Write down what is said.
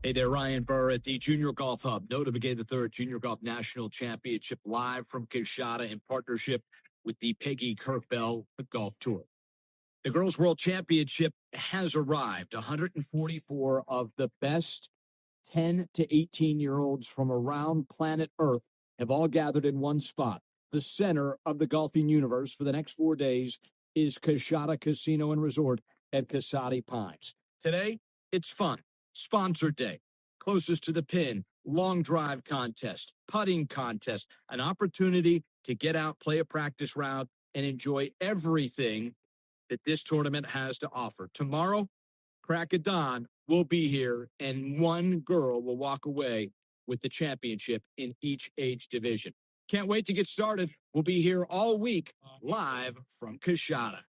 Hey there, Ryan Burr at the Junior Golf Hub. Note to begin the third Junior Golf National Championship live from Coshada in partnership with the Peggy Kirk Bell Golf Tour. The Girls World Championship has arrived. 144 of the best 10 to 18-year-olds from around planet Earth have all gathered in one spot. The center of the golfing universe for the next 4 days is Coshada Casino and Resort at Casati Pines. Today, it's fun. Sponsor Day, closest to the pin, long drive contest, putting contest, an opportunity to get out, play a practice round, and enjoy everything that this tournament has to offer. Tomorrow, crack of dawn, we'll be here, and one girl will walk away with the championship in each age division. Can't wait to get started. We'll be here all week, live from Coshada.